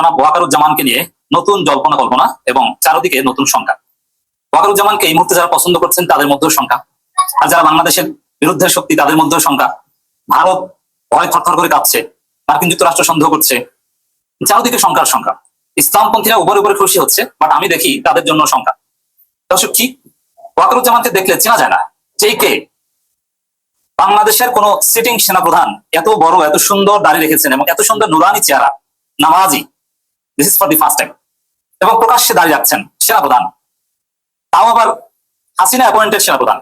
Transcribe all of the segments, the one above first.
জনাব ওয়াকারুজ্জামানকে নিয়ে নতুন জল্পনা কল্পনা এবং চারদিকে নতুন সংখ্যা। ওয়াকারুজ্জামানকে এই মুহূর্তে যারা পছন্দ করছেন তাদের মধ্যেও সংখ্যা, আর যারা বাংলাদেশের বিরুদ্ধে শক্তি তাদের মধ্যেও সংখ্যা। ভারত ভয় থরথর করে কাঁপছে, মার্কিন যুক্তরাষ্ট্র সন্দেহ করছে, চারদিকে সংখ্যার সংখ্যা। ইসলামপন্থীরা উপরে উপরে খুশি হচ্ছে, বাট আমি দেখি তাদের জন্য সংখ্যা। দর্শক, কি ওয়াকারুজ্জামানকে দেখলে চেনা যায় না যে কে? বাংলাদেশের কোন সিটিং সেনাপ্রধান এত বড় এত সুন্দর দাড়ি রেখেছেন এবং এত সুন্দর নুরানি চেহারা, নামাজি, this is for the first time, এবং প্রকাশ্যে দাঁড়িয়ে রাখছেন সেনাপ্রধান, তাও আবার হাসিনা অ্যাপয়েন্টেড সেনাপ্রধান।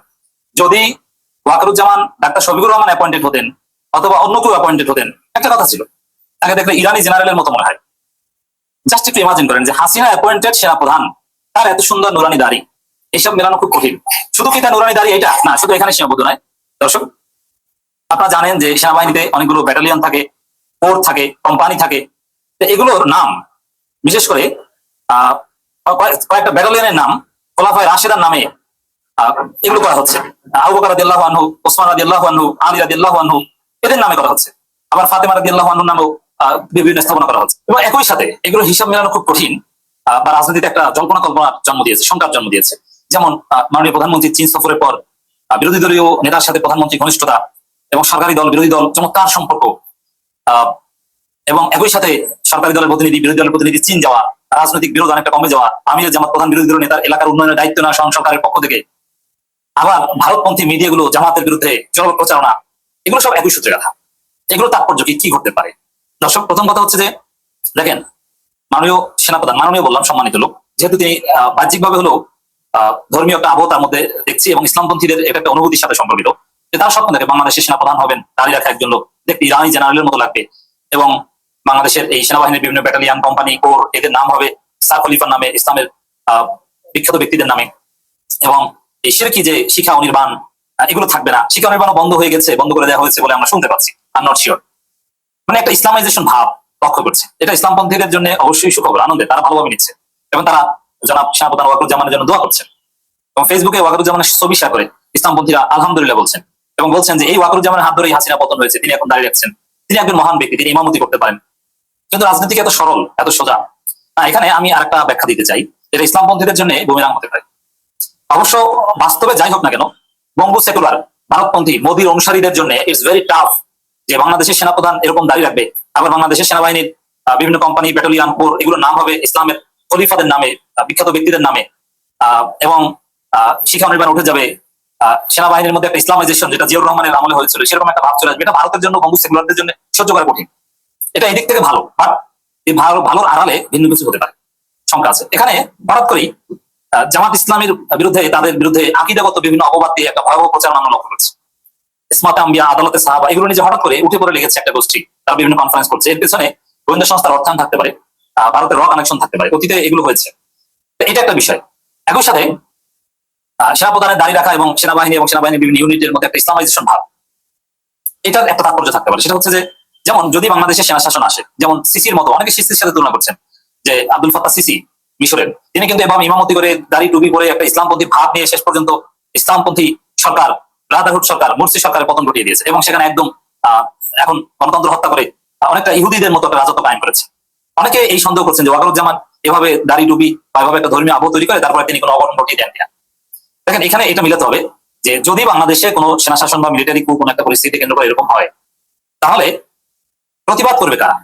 যদি ওয়াকারুজ্জামান ডাক্তার শফিকুর রহমান অ্যাপয়েন্টেড হতেন অথবা অন্য কেউ অ্যাপয়েন্টেড হতেন, একটা কথা ছিল, তাকে দেখলে ইরানি জেনারেলের মতো মনে হয়। জাস্ট একটু ইমাজিন করেন যে হাসিনা অ্যাপয়েন্টেড সেনাপ্রধান, তার এত সুন্দর নুরানি দাড়ি, এইসব মেলানো খুব কঠিন। শুধু কি তার নুরানি দাড়ি এটা না, শুধু এখানে সীমাবদ্ধ নয়। দর্শক, আপনারা জানেন যে সেনাবাহিনীতে অনেকগুলো ব্যাটালিয়ন থাকে, কোর থাকে, কোম্পানি থাকে। এগুলোর নাম, বিশেষ করে কয়েকটা ব্যাটালিয়নের নাম খোলাফায়ে রাশেদার নামে এগুলো করা হচ্ছে। আবু বকর রাদিয়াল্লাহু আনহু, ওসমান রাদিয়াল্লাহু আনহু, আলী রাদিয়াল্লাহু আনহু, এদের নামে করা হচ্ছে। আবার ফাতেমা রাদিয়াল্লাহু আনহুর নামেও বিভিন্ন স্থাপনা করা হচ্ছে। এবং একই সাথে এগুলো হিসাব মেলানো খুব কঠিন, বা রাজনীতিতে একটা জল্পনা কল্পনার জন্ম দিয়েছে, শঙ্কার জন্ম দিয়েছে। যেমন মাননীয় প্রধানমন্ত্রী চীন সফরের পর বিরোধী দলীয় নেতার সাথে প্রধানমন্ত্রী ঘনিষ্ঠতা এবং সরকারি দল বিরোধী দল চমৎকার সম্পর্ক, এবং একই সাথে সরকারি দলের প্রতিনিধি বিরোধী দলের প্রতিনিধি চীন যাওয়া, রাজনৈতিক বিরোধ অনেকটা কমে যাওয়া, আমির জামাত প্রধান বিরোধী দলীয় নেতার এলাকার উন্নয়নের দায়িত্ব নেওয়া সরকারের পক্ষ থেকে, আবার ভারতপন্থী মিডিয়াগুলো জামাতের বিরুদ্ধে জল প্রচারণা, এগুলো সব একই সূত্রে কথা। এগুলো তাৎপর্য কি ঘটতে পারে? দর্শক, প্রথম কথা হচ্ছে যে দেখেন, মাননীয় সেনাপ্রধান, মাননীয় বললাম, সম্মানিত লোক, যেহেতু তিনি বাহ্যিকভাবে হলেও ধর্মীয় একটা আবহ তার মধ্যে দেখছি এবং ইসলামপন্থীদের এটা একটা অনুভূতির সাথে সম্পর্কিত, যে তার স্বপ্ন দেখে বাংলাদেশের সেনাপ্রধান হবেন, দাঁড়িয়ে রাখা একজন লোক, দেখতে ইরানি জেনারেলের মতো লাগবে, এবং বাংলাদেশের এই সেনাবাহিনীর বিভিন্ন ব্যাটালিয়ান, কোম্পানি, কোর, এদের নাম হবে স্যার খলিফার নামে, ইসলামের বিখ্যাত ব্যক্তিদের নামে। এবং এই শিরকি যে শিক্ষা অনির্বাণ, এগুলো থাকবে না। শিক্ষা অনির্বাণ বন্ধ হয়ে গেছে, বন্ধ করে দেওয়া হয়েছে বলে আমরা শুনতে পাচ্ছি, আই এম নট শিওর। মানে একটা ইসলামাইজেশন ভাব লক্ষ্য করছে। এটা ইসলামপন্থীদের জন্য অবশ্যই সুখবর, আনন্দের, তারা ভালোভাবে নিচ্ছে এবং তারা জনাব সেনাপ্রধান ওয়াকারুজ্জামানের জন্য দোয়া করছেন। এবং ফেসবুকে ওয়াকারুজ্জামানের ছবি শেয়ার করে ইসলামপন্থীরা আলহামদুলিল্লাহ বলছেন এবং বলছেন যে এই ওয়াকারুজ্জামানের হাত ধরেই হাসিনা পতন হয়েছে, তিনি এখন দাঁড়িয়ে রাখছেন, তিনি একজন মহান ব্যক্তি, তিনি ইমামতি করতে পারেন। কিন্তু রাজনীতি এত সরল, এত সোজা না। এখানে আমি আরেকটা ব্যাখ্যা দিতে চাই, যেটা ইসলামপন্থীদের জন্য বুমেরাং হতে পারে। অবশ্য বাস্তবে যাই হোক না কেন, বঙ্গু সেকুলার ভারতপন্থী মোদীর অনুসারীদের জন্য ইটস ভেরি টাফ যে বাংলাদেশের সেনাপ্রধান এরকম দাঁড়িয়ে রাখবে, আবার বাংলাদেশের সেনাবাহিনীর বিভিন্ন কোম্পানি, ব্যাটালিয়ান, কোর, এগুলোর নাম হবে ইসলামের খলিফাদের নামে, বিখ্যাত ব্যক্তিদের নামে, এবং শিক্ষা অনির্বাণ উঠে যাবে। সেনাবাহিনীর মধ্যে একটা ইসলামাইজেশন, যেটা জিয়াউর রহমানের আমলে হয়েছিল, সেরকম একটা ভাব চলে আসবে। এটা ভারতের জন্য, বঙ্গু সেকুলারদের জন্য সহ্য করা কঠিন। এটা এদিক থেকে ভালো, বাট এই ভালোর আড়ালে ভিন্ন কিছু হতে পারে, শঙ্কা আছে। এখানে হঠাৎ করেই জামাত ইসলামের বিরুদ্ধে, তাদের বিরুদ্ধে আকিদাগত বিভিন্ন অপবাদ দিয়ে একটা ভয়াবহ প্রচারণা আমরা লক্ষ্য করছি। ইসমাতে আম্বিয়া, আদালতে সাহাবা, এগুলো নিয়ে হঠাৎ করে উঠে পড়ে লেগেছে একটা গোষ্ঠী, তারা বিভিন্ন কনফারেন্স করছে। এর পেছনে গোয়েন্দা সংস্থার অর্থায়ন থাকতে পারে, ভারতের র কানেকশন থাকতে পারে, অতীতে এগুলো হয়েছে। এটা একটা বিষয়। একই সাথে সেনাপ্রধানের দাঁড়িয়ে রাখা এবং সেনাবাহিনী এবং সেনাবাহিনীর বিভিন্ন ইউনিটের মধ্যে একটা ইসলামাইজেশন ভাব, এটার একটা তাৎপর্য থাকতে পারে। সেটা হচ্ছে যে যেমন যদি বাংলাদেশে সেনা শাসন আসে, যেমন সিসির মতো, অনেকে সিসির সাথে তুলনা করছেন, যে আব্দুল ফাত্তাহ সিসি মিশরের, তিনি কিন্তু এভাবে ইমামতি করে দাড়ি টুপি পরে একটা ইসলামপন্থী ভাব নিয়ে শেষ পর্যন্ত ইসলামপন্থী সরকার, ব্রাদারহুড সরকার, মুরসি সরকারের পতন ঘটিয়ে দিয়েছে এবং সেখানে একদম এখন গণতন্ত্র হত্যা করে অনেকটা ইহুদিদের মতো একটা রাজত্ব কায়েম করেছে। অনেকে এই সন্দেহ করছেন যে ওয়াকারুজ্জামান এভাবে দাড়ি টুপি বা এভাবে একটা ধর্মীয় আবহ তৈরি করে তারপরে তিনি কোনো অঘটন ঘটিয়ে দেন কিনা। দেখেন, এখানে এটা মিলাতে হবে যে যদি বাংলাদেশে কোনো সেনা শাসন বা মিলিটারি কু কোনো একটা পরিস্থিতি কেন্দ্র করে এরকম হয়, তাহলে প্রতিবাদ করবে কারা?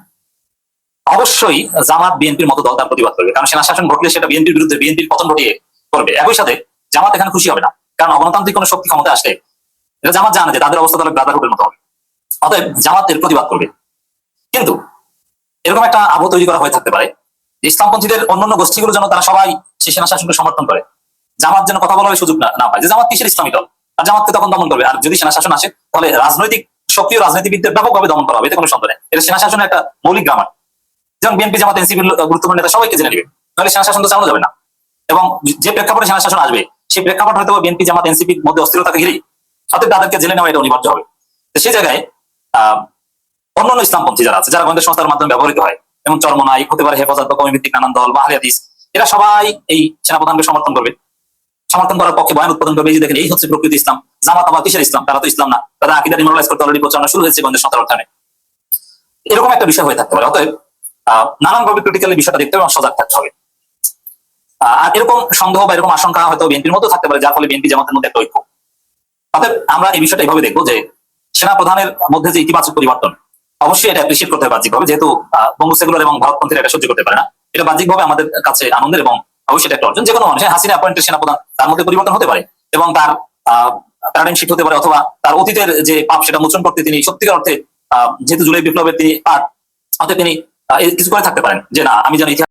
অবশ্যই জামাত, বিএনপির মতো দল তার প্রতিবাদ করবে, কারণ সেনা শাসন ঘটলে সেটা বিএনপির বিরুদ্ধে, বিএনপির পতন ঘটিয়ে করবে। একই সাথে জামাত এখানে খুশি হবে না, কারণ অগণতান্ত্রিক কোনো শক্তি ক্ষমতা আসলে এটা জামাত জানে যে তাদের অবস্থা তাহলে ব্রাদারহুডের মতো হবে, অতএব জামাত এর প্রতিবাদ করবে। কিন্তু এরকম একটা আবহ তৈরি করা হয়ে থাকতে পারে যে ইসলামপন্থীদের অন্যান্য গোষ্ঠীগুলো যেন তারা সবাই সেই সেনা শাসনকে সমর্থন করে, জামাত যেন কথা বলার সুযোগ না পায়, যে জামাত কিসের ইসলামী দল, আর জামাতকে তখন দমন করবে। আর যদি সেনা শাসন আসে, তাহলে রাজনৈতিক সক্রিয় রাজনীতিবিদদের ব্যাপকভাবে দমন করা হবে, এতে কোনো সন্দেহ নেই। এটা সেনা শাসনের একটা মৌলিক গ্রামার। যেমন বিএনপি, জামাত, এনসিপির গুরুত্বপূর্ণ নেতা সবাইকে জেনে নেবে, তাহলে সেনা শাসন তো চালানো যাবে না। এবং যে প্রেক্ষাপটে সেনা শাসন আসবে, সেই প্রেক্ষাপট হয়তো বিএনপি, জামাত, এনসিপির মধ্যে অস্থিরতাকে ঘিরেই, অতএব তাদেরকে জেনে নেওয়া এটা অনিবার্য হবে। তো সেই জায়গায় অন্যান্য ইসলামপন্থী যারা আছে, যারা গোয়েন্দা সংস্থার মাধ্যমে ব্যবহৃত হয়, এবং চরমনাই হতে পারে, হেফাজত বা কমিভিত্তিক নানান দল বা আহলে হাদিস, এরা সবাই এই সেনাপ্রধানকে সমর্থন করবে, সমর্থন করার পক্ষে বয়ান উৎপাদন করবে। এই যে দেখেন, এই হচ্ছে প্রকৃতি ইসলাম। জামাত আবার কিসের ইসলাম? তারা তো ইসলাম না, তারা আকীদা ডিমোরালাইজ করতে অলরেডি প্রচারণা শুরু হয়েছে গোয়েন্দা সংস্থার অর্থায়নে। এরকম একটা বিষয় হয়ে থাকতে পারে। অতএব নানানভাবে ক্রিটিক্যালি বিষয়টা দেখতে হবে এবং সজাগ থাকতে হবে। আর এরকম সন্দেহ বা এরকম আশঙ্কা হয়তো বিএনপির মধ্যে থাকতে পারে, যার ফলে বিএনপি জামাতের মধ্যে একটা ঐক্য। অতএব আমরা এই বিষয়টা এইভাবে দেখবো যে সেনা প্রধানের মধ্যে যে ইতিবাচক পরিবর্তন, অবশ্যই এটা অ্যাপ্রিসিয়েট করতে হবে বাহ্যিকভাবে, যেহেতু বঙ্গ সেকুলার এবং ভারতপন্থীরা এটা সহ্য করতে পারে না। এটা বাহ্যিকভাবে আমাদের কাছে আনন্দের এবং অবশ্যই এটা একটা অর্জন। যে কোনো মানুষ, হাসিনা অ্যাপয়েন্টেড সেনাপ্রধান, তার মধ্যে পরিবর্তন হতে পারে এবং তার প্যারাডাইম শিফট হতে পারে, অথবা তার অতীতের যে পাপ সেটা মোচন করতে তিনি সত্যিকার অর্থে যেহেতু জুলাই বিপ্লবের তিনি পার্ট, অতএব তিনি কিছু করে থাকতে পারেন যে না আমি যেন